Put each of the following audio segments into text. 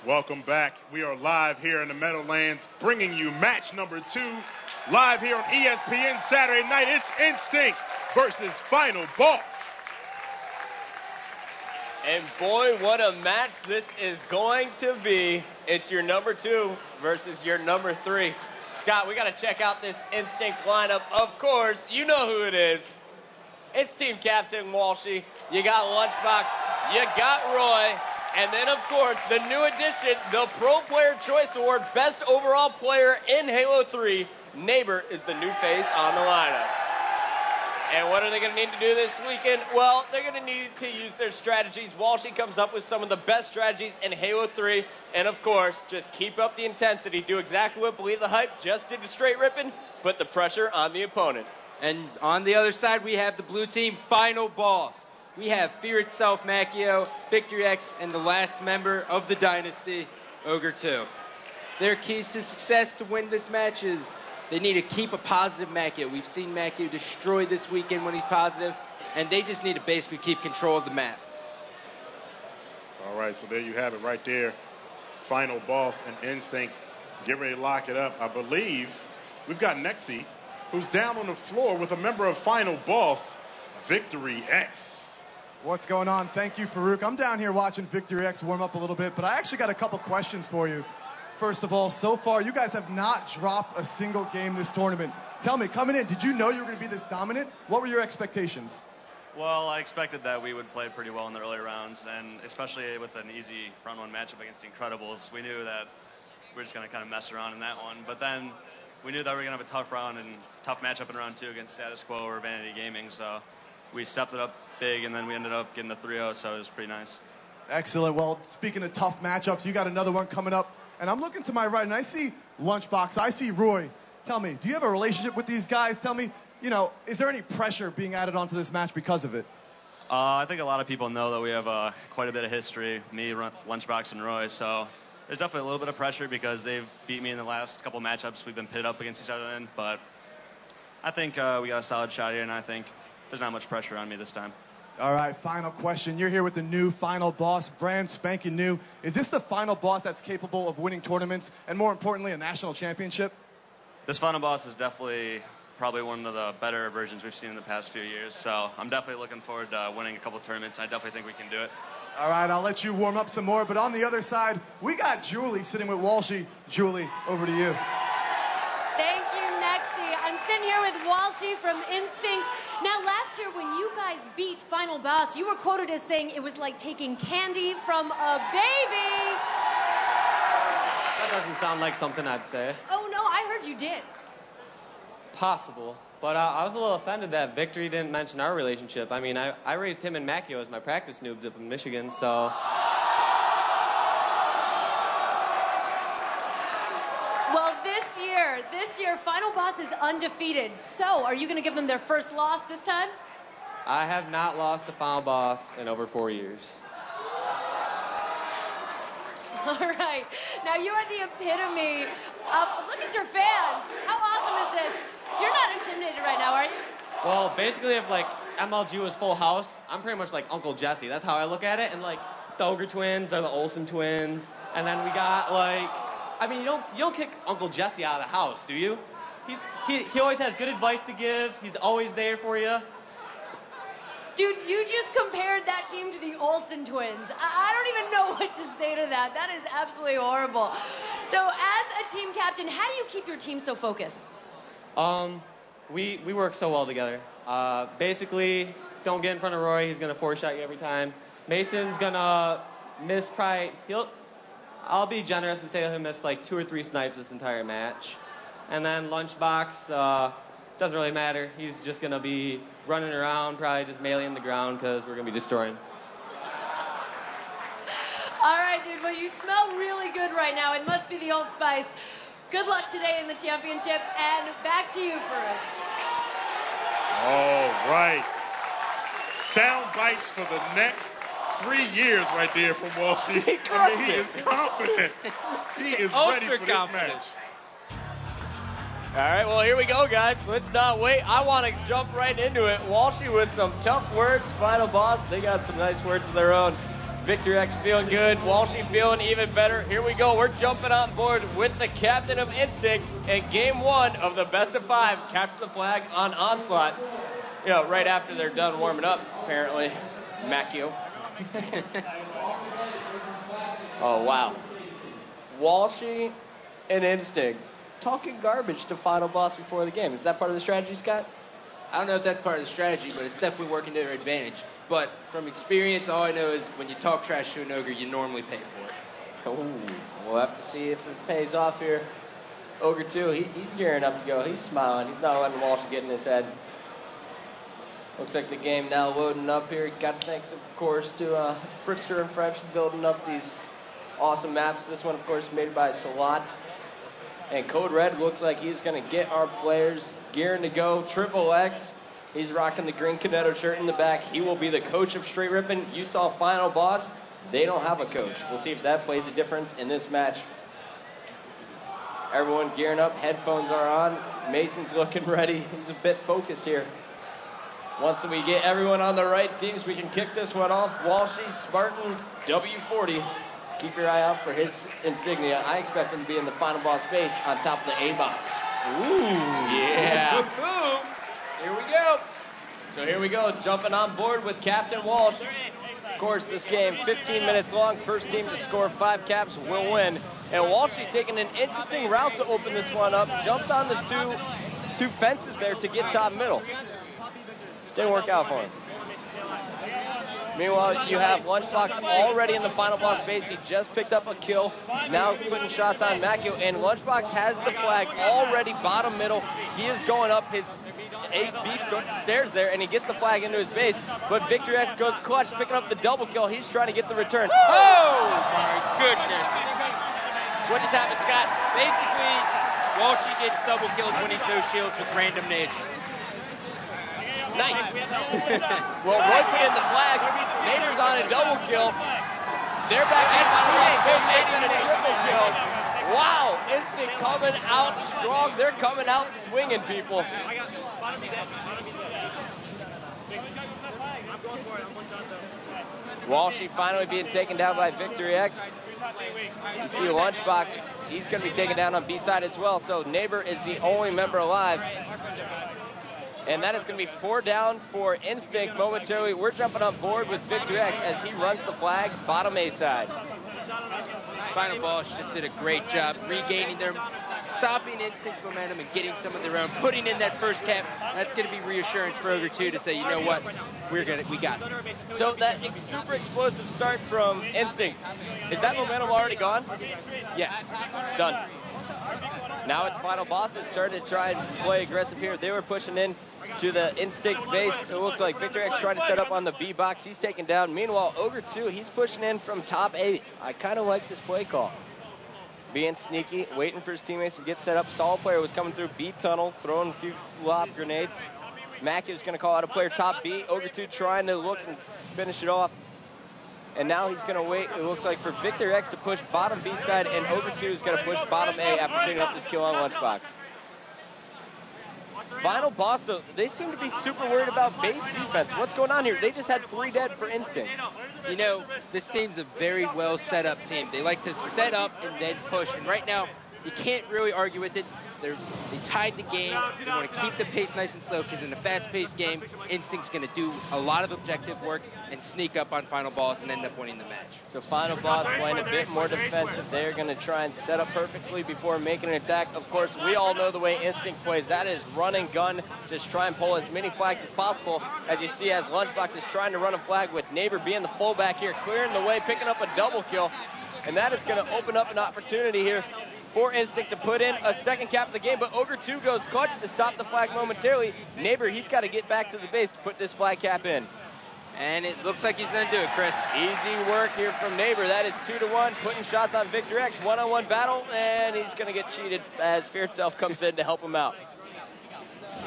Welcome back. We are live here in the Meadowlands, bringing you match number 2, live here on ESPN Saturday night. It's Instinct versus Final Boss. And boy, what a match this is going to be. It's your number 2 versus your number 3. Scott, we got to check out this Instinct lineup. Of course, you know who it is. It's Team Captain Walshy. You got Lunchbox. You got Roy. And then, of course, the new addition, the Pro Player Choice Award, Best Overall Player in Halo 3. Neighbor is the new face on the lineup. And what are they going to need to do this weekend? Well, they're going to need to use their strategies. Walshy comes up with some of the best strategies in Halo 3. And, of course, just keep up the intensity. Do exactly what Believe the Hype just did to Straight Rippin'. Put the pressure on the opponent. And on the other side, we have the blue team, Final Boss. We have Fear Itself, Macchio, Victory X, and the last member of the Dynasty, Ogre 2. Their keys to success to win this match is they need to keep a positive Macchio. We've seen Macchio destroy this weekend when he's positive, and they just need to basically keep control of the map. All right, so there you have it right there. Final Boss and Instinct get ready to lock it up. I believe we've got Nexi, who's down on the floor with a member of Final Boss, Victory X. What's going on? Thank you, Farouk. I'm down here watching Victory X warm up a little bit, but I actually got a couple questions for you. First of all, so far, you guys have not dropped a single game this tournament. Tell me, coming in, did you know you were going to be this dominant? What were your expectations? Well, I expected that we would play pretty well in the early rounds, and especially with an easy round 1 matchup against the Incredibles, we knew that we were just going to kind of mess around in that one. But then we knew that we were going to have a tough round and tough matchup in round 2 against Status Quo or Vanity Gaming, so we stepped it up big, and then we ended up getting the 3-0, so it was pretty nice. Excellent. Well, speaking of tough matchups, you got another one coming up, and I'm looking to my right, and I see Lunchbox, I see Roy. Tell me, do you have a relationship with these guys? Tell me, is there any pressure being added onto this match because of it? I think a lot of people know that we have quite a bit of history, me, Lunchbox, and Roy, so there's definitely a little bit of pressure because they've beat me in the last couple matchups we've been pitted up against each other in, but I think we got a solid shot here, and I think there's not much pressure on me this time. All right, final question. You're here with the new Final Boss, brand spanking new. Is this the Final Boss that's capable of winning tournaments and, more importantly, a national championship? This Final Boss is definitely probably one of the better versions we've seen in the past few years, so I'm definitely looking forward to winning a couple tournaments, and I definitely think we can do it. All right, I'll let you warm up some more, but on the other side, we got Julie sitting with Walshy. Julie, over to you. Thank you, Nexi. I'm sitting here with Walshy from Instinct. Now, last year when you guys beat Final Boss, you were quoted as saying it was like taking candy from a baby. That doesn't sound like something I'd say. Oh, no, I heard you did. Possible. But I was a little offended that Victory didn't mention our relationship. I mean, I raised him and Macchio as my practice noobs up in Michigan, so... Well, this year, Final Boss is undefeated. So, are you going to give them their first loss this time? I have not lost to Final Boss in over 4 years. All right. Now, you are the epitome of... Look at your fans. How awesome is this? You're not intimidated right now, are you? Well, basically, if, MLG was Full House, I'm pretty much like Uncle Jesse. That's how I look at it. And, the Ogre twins are the Olsen twins. And then we got, you don't kick Uncle Jesse out of the house, do you? He always has good advice to give. He's always there for you. Dude, you just compared that team to the Olsen twins. I don't even know what to say to that. That is absolutely horrible. So as a team captain, how do you keep your team so focused? We work so well together. Basically, don't get in front of Roy. He's going to 4-shot you every time. Mason's going to miss I'll be generous and say he'll miss 2 or 3 snipes this entire match. And then Lunchbox, doesn't really matter. He's just going to be running around, probably just meleeing the ground because we're going to be destroying. All right, dude. Well, you smell really good right now. It must be the Old Spice. Good luck today in the championship. And back to you, Farouk. All right. Sound bites for the next 3 years right there from Walshy. He is confident. He is ready for this match. All right, well, here we go, guys. Let's not wait. I want to jump right into it. Walshy with some tough words. Final Boss, they got some nice words of their own. Victor X feeling good. Walshy feeling even better. Here we go. We're jumping on board with the captain of Instinct in game 1 of the best of 5. Capture the flag on Onslaught. You know, right after they're done warming up, apparently. Macchio. Oh, wow. Walshy and Instinct talking garbage to Final Boss before the game. Is that part of the strategy, Scott? I don't know if that's part of the strategy, but it's definitely working to their advantage. But from experience, all I know is when you talk trash to an ogre, you normally pay for it. Oh, we'll have to see if it pays off here. Ogre 2, he's gearing up to go. He's smiling. He's not letting Walsh get in his head. Looks like the game now loading up here. Got thanks, of course, to Frickster and French building up these awesome maps. This one, of course, made by Salat. And Code Red looks like he's going to get our players gearing to go. Triple X, he's rocking the green Canetto shirt in the back. He will be the coach of Straight Rippin'. You saw Final Boss. They don't have a coach. We'll see if that plays a difference in this match. Everyone gearing up. Headphones are on. Mason's looking ready. He's a bit focused here. Once we get everyone on the right teams, we can kick this one off. Walshy, Spartan, W40. Keep your eye out for his insignia. I expect him to be in the Final Boss base on top of the A box. Ooh, yeah. Here we go. So here we go, jumping on board with Captain Walsh. Of course, this game, 15 minutes long. First team to score 5 caps will win. And Walshy taking an interesting route to open this one up. Jumped on the two fences there to get top middle. Didn't work out for him. Meanwhile, you have Lunchbox already in the Final Boss base. He just picked up a kill. Now putting shots on Macchio. And Lunchbox has the flag already bottom middle. He is going up his A-B stairs there, and he gets the flag into his base. But Victor X goes clutch, picking up the double kill. He's trying to get the return. Oh, my goodness. What just happened, Scott? Basically, Walshy gets double killed when he throws shields with random nades. Nice. Well, Roy put in the flag. Nader's on a double kill. They're back in on a triple kill. Wow, Instinct coming out strong. They're coming out swinging, people. Walshy finally being taken down by Victory X. You see Lunchbox. He's going to be taken down on B side as well. So Neighbor is the only member alive. And that is going to be 4 down for Instinct momentarily. We're jumping on board with Victor X as he runs the flag bottom A side. Final Boss just did a great job regaining their, stopping Instinct's momentum and getting some of their own, putting in that first cap. That's going to be reassurance for Ogre 2 to say, you know what, we got this. So that super explosive start from Instinct, is that momentum already gone? Yes. Done. Now it's Final Bosses starting to try and play aggressive here. They were pushing in to the Instinct base. It looks like Victor X trying to set up on the B box. He's taken down. Meanwhile, Ogre 2, he's pushing in from top 8. I kind of like this play call. Being sneaky, waiting for his teammates to get set up. Solid player was coming through B tunnel, throwing a few lob grenades. Mackie is going to call out a player top B. Ogre 2 trying to look and finish it off. And now he's going to wait, it looks like, for Victor X to push bottom B side, and Ogre 2 is going to push bottom A after picking up this kill on Lunchbox. Final Boss, though, they seem to be super worried about base defense. What's going on here? They just had 3 dead for Instinct. You know, this team's a very well set up team. They like to set up and then push. And right now, you can't really argue with it. They tied the game. They want to keep the pace nice and slow because in a fast-paced game, Instinct's going to do a lot of objective work and sneak up on Final Boss and end up winning the match. So Final Boss playing a bit more defensive. They're going to try and set up perfectly before making an attack. Of course, we all know the way Instinct plays. That is run and gun. Just try and pull as many flags as possible. As you see, as Lunchbox is trying to run a flag with Neighbor being the fullback here, clearing the way, picking up a double kill. And that is going to open up an opportunity here for Instinct to put in a second cap of the game, but Ogre 2 goes clutch to stop the flag momentarily. Neighbor, he's got to get back to the base to put this flag cap in. And it looks like he's going to do it, Chris. Easy work here from Neighbor. That is 2-1, putting shots on Victor X. One-on-one battle, and he's going to get cheated as Fear Itself comes in to help him out.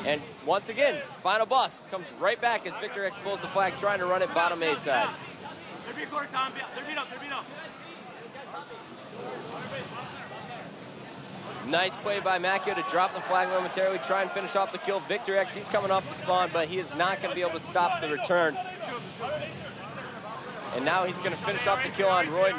And once again, Final Boss comes right back as Victor X pulls the flag, trying to run it bottom A side. Nice play by Macchio to drop the flag momentarily, try and finish off the kill. Victor X, he's coming off the spawn, but he is not going to be able to stop the return. And now he's going to finish off the kill on Roy